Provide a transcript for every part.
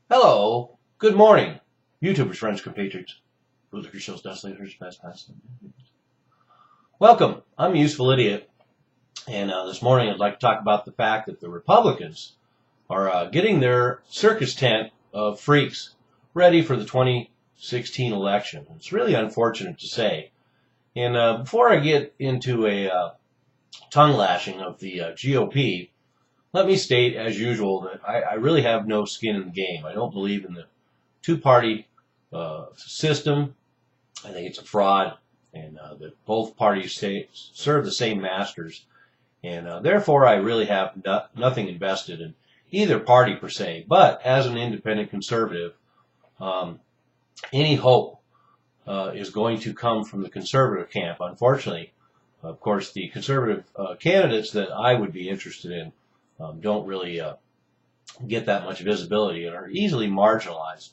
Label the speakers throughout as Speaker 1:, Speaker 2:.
Speaker 1: Hello, good morning, YouTubers, friends, compatriots, political shows, dust leaders, past. Welcome. I'm a useful idiot, and this morning I'd like to talk about the fact that the Republicans are getting their circus tent of freaks ready for the 2016 election. It's really unfortunate to say. And before I get into a tongue lashing of the GOP, let me state, as usual, that I really have no skin in the game. I don't believe in the two-party system. I think it's a fraud, and that both parties serve the same masters. And therefore, I really have nothing invested in either party per se. But as an independent conservative, any hope is going to come from the conservative camp. Unfortunately, of course, the conservative candidates that I would be interested in don't really get that much visibility and are easily marginalized.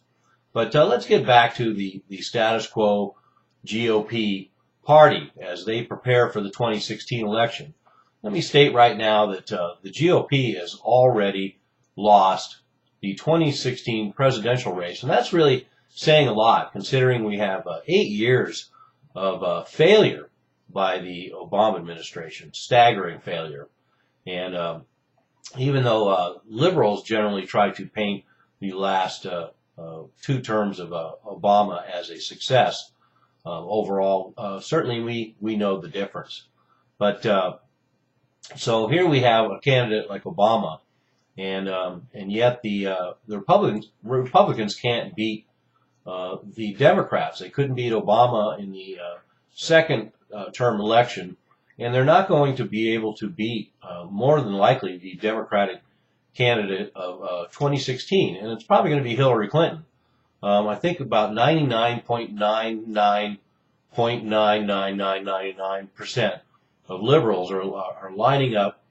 Speaker 1: But let's get back to the status quo GOP party as they prepare for the 2016 election. Let me state right now that the GOP has already lost the 2016 presidential race, and that's really saying a lot considering we have 8 years of failure by the Obama administration, staggering failure. And even though liberals generally try to paint the last 2 terms of Obama as a success, overall, certainly we know the difference. But so here we have a candidate like Obama, and yet the Republicans can't beat the Democrats. They couldn't beat Obama in the second term election. And they're not going to be able to beat, more than likely, the Democratic candidate of 2016. And it's probably going to be Hillary Clinton. I think about 99.999999% of liberals are lining up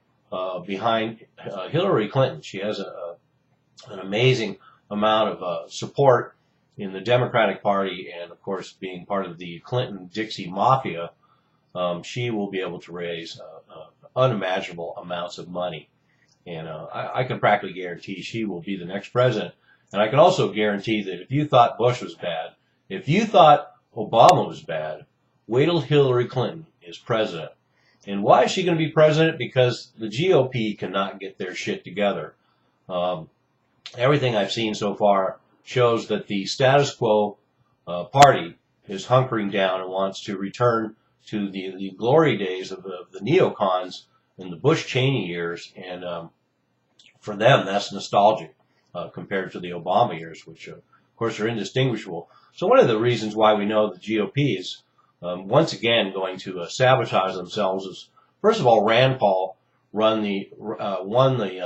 Speaker 1: behind Hillary Clinton. She has an amazing amount of support in the Democratic Party, and, of course, being part of the Clinton-Dixie mafia, she will be able to raise unimaginable amounts of money. And I can practically guarantee she will be the next president. And I can also guarantee that if you thought Bush was bad, if you thought Obama was bad, wait till Hillary Clinton is president. And why is she going to be president? Because the GOP cannot get their shit together. Everything I've seen so far shows that the status quo party is hunkering down and wants to return to the glory days of the neocons in the Bush-Cheney years, and for them that's nostalgic compared to the Obama years, which of course are indistinguishable. So one of the reasons why we know the GOP is once again going to sabotage themselves is, first of all, Rand Paul won the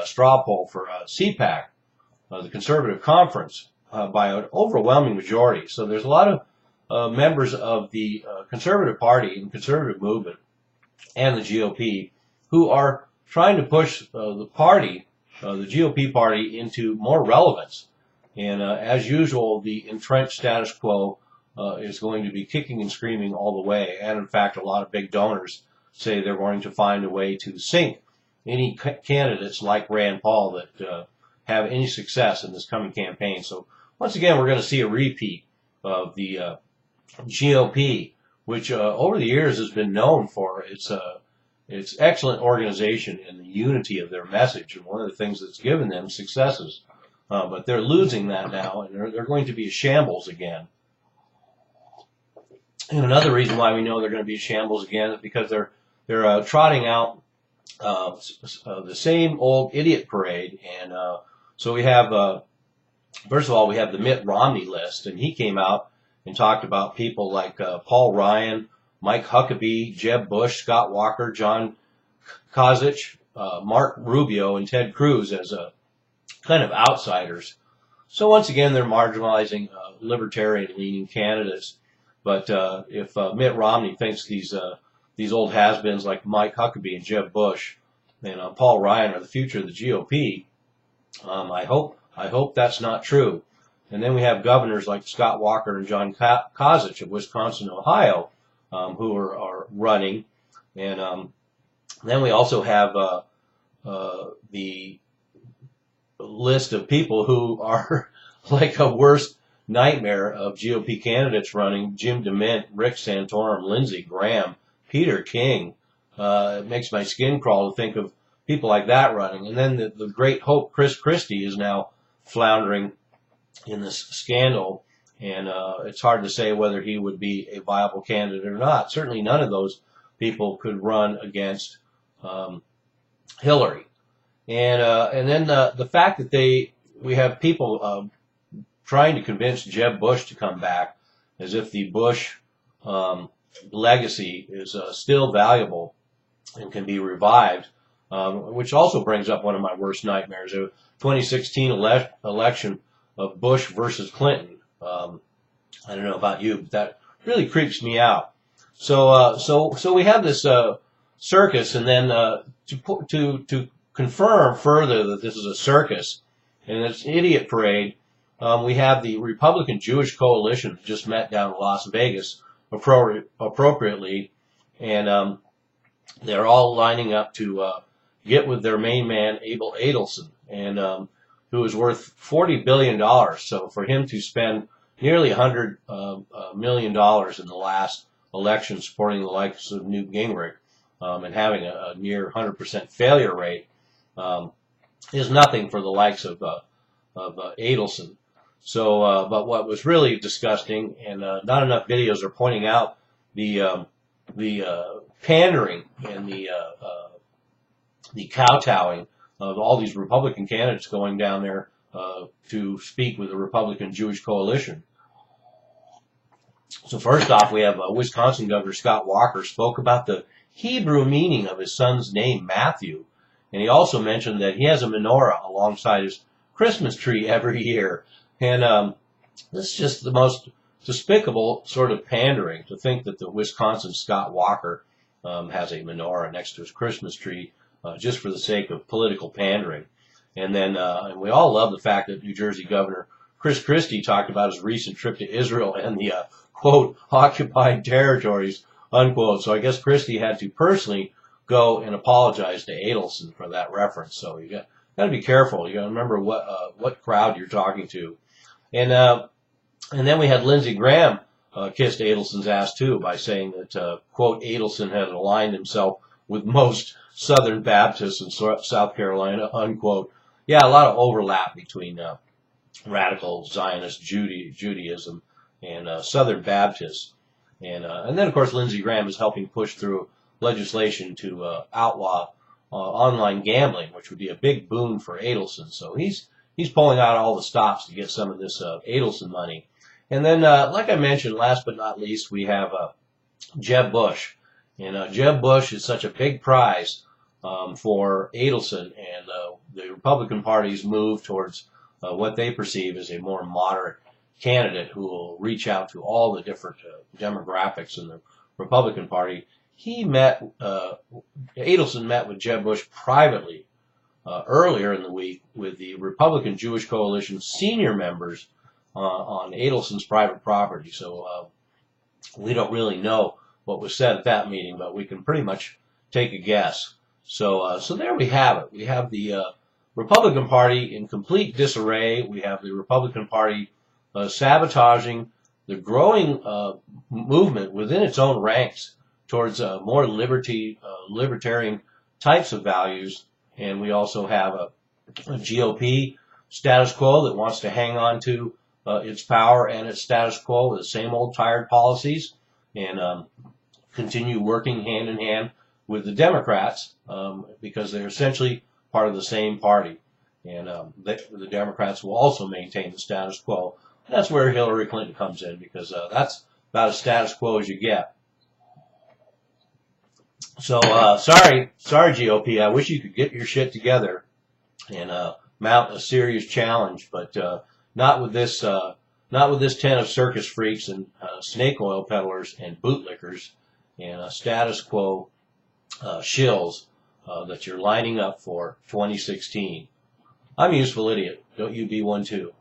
Speaker 1: straw poll for CPAC, the conservative conference, by an overwhelming majority. So there's a lot of members of the conservative party and conservative movement and the GOP who are trying to push the GOP party, into more relevance. And as usual, the entrenched status quo is going to be kicking and screaming all the way. And in fact, a lot of big donors say they're going to find a way to sink any candidates like Rand Paul that have any success in this coming campaign. So once again, we're going to see a repeat of the GOP, which over the years has been known for its excellent organization and the unity of their message, and one of the things that's given them successes. But they're losing that now, and they're going to be a shambles again. And another reason why we know they're going to be a shambles again is because they're trotting out the same old idiot parade. And so we have, first of all, we have the Mitt Romney list, and he came out and talked about people like Paul Ryan, Mike Huckabee, Jeb Bush, Scott Walker, John Kasich, Mark Rubio, and Ted Cruz as kind of outsiders. So once again, they're marginalizing libertarian-leaning candidates. But if Mitt Romney thinks these old has-beens like Mike Huckabee and Jeb Bush and Paul Ryan are the future of the GOP, I hope that's not true. And then we have governors like Scott Walker and John Kasich of Wisconsin and Ohio who are running. And then we also have the list of people who are like a worst nightmare of GOP candidates running: Jim DeMint, Rick Santorum, Lindsey Graham, Peter King. It makes my skin crawl to think of people like that running. And then the great hope, Chris Christie, is now floundering in this scandal. And it's hard to say whether he would be a viable candidate or not. Certainly none of those people could run against Hillary. And then the fact that we have people trying to convince Jeb Bush to come back, as if the Bush legacy is still valuable and can be revived, which also brings up one of my worst nightmares: a 2016 election of Bush versus Clinton. I don't know about you, but that really creeps me out. So we have this circus, and then to confirm further that this is a circus and it's an idiot parade, we have the Republican Jewish Coalition that just met down in Las Vegas appropriately, and they're all lining up to get with their main man, Abel Adelson, and who is worth $40 billion. So for him to spend nearly $100 million in the last election supporting the likes of Newt Gingrich and having a near 100% failure rate is nothing for the likes of Adelson. So, but what was really disgusting, and not enough videos are pointing out the pandering and the kowtowing of all these Republican candidates going down there to speak with the Republican Jewish Coalition. So first off, we have Wisconsin Governor Scott Walker spoke about the Hebrew meaning of his son's name, Matthew, and he also mentioned that he has a menorah alongside his Christmas tree every year. And this is just the most despicable sort of pandering, to think that the Wisconsin Scott Walker has a menorah next to his Christmas tree just for the sake of political pandering. And then and we all love the fact that New Jersey Governor Chris Christie talked about his recent trip to Israel and the, quote, occupied territories, unquote. So I guess Christie had to personally go and apologize to Adelson for that reference. So you got to be careful. You got to remember what crowd you're talking to. And then we had Lindsey Graham kissed Adelson's ass too by saying that, quote, Adelson had aligned himself with most Southern Baptists in South Carolina, unquote. Yeah, a lot of overlap between radical Zionist Judaism and Southern Baptists. And then, of course, Lindsey Graham is helping push through legislation to outlaw online gambling, which would be a big boon for Adelson. So he's pulling out all the stops to get some of this Adelson money. And then, like I mentioned, last but not least, we have Jeb Bush. And Jeb Bush is such a big prize for Adelson and the Republican Party's move towards what they perceive as a more moderate candidate who will reach out to all the different demographics in the Republican Party. Adelson met with Jeb Bush privately earlier in the week with the Republican Jewish Coalition senior members on Adelson's private property. So we don't really know what was said at that meeting, but we can pretty much take a guess. So there we have it. We have the Republican Party in complete disarray. We have the Republican Party sabotaging the growing movement within its own ranks towards more libertarian types of values. And we also have a GOP status quo that wants to hang on to its power and its status quo with the same old tired policies, and continue working hand in hand with the Democrats because they're essentially part of the same party. And the Democrats will also maintain the status quo. And that's where Hillary Clinton comes in, because that's about as status quo as you get. So sorry GOP. I wish you could get your shit together and mount a serious challenge, but not with this tent of circus freaks and snake oil peddlers and bootlickers and status quo shills that you're lining up for 2016. I'm a useful idiot. Don't you be one too.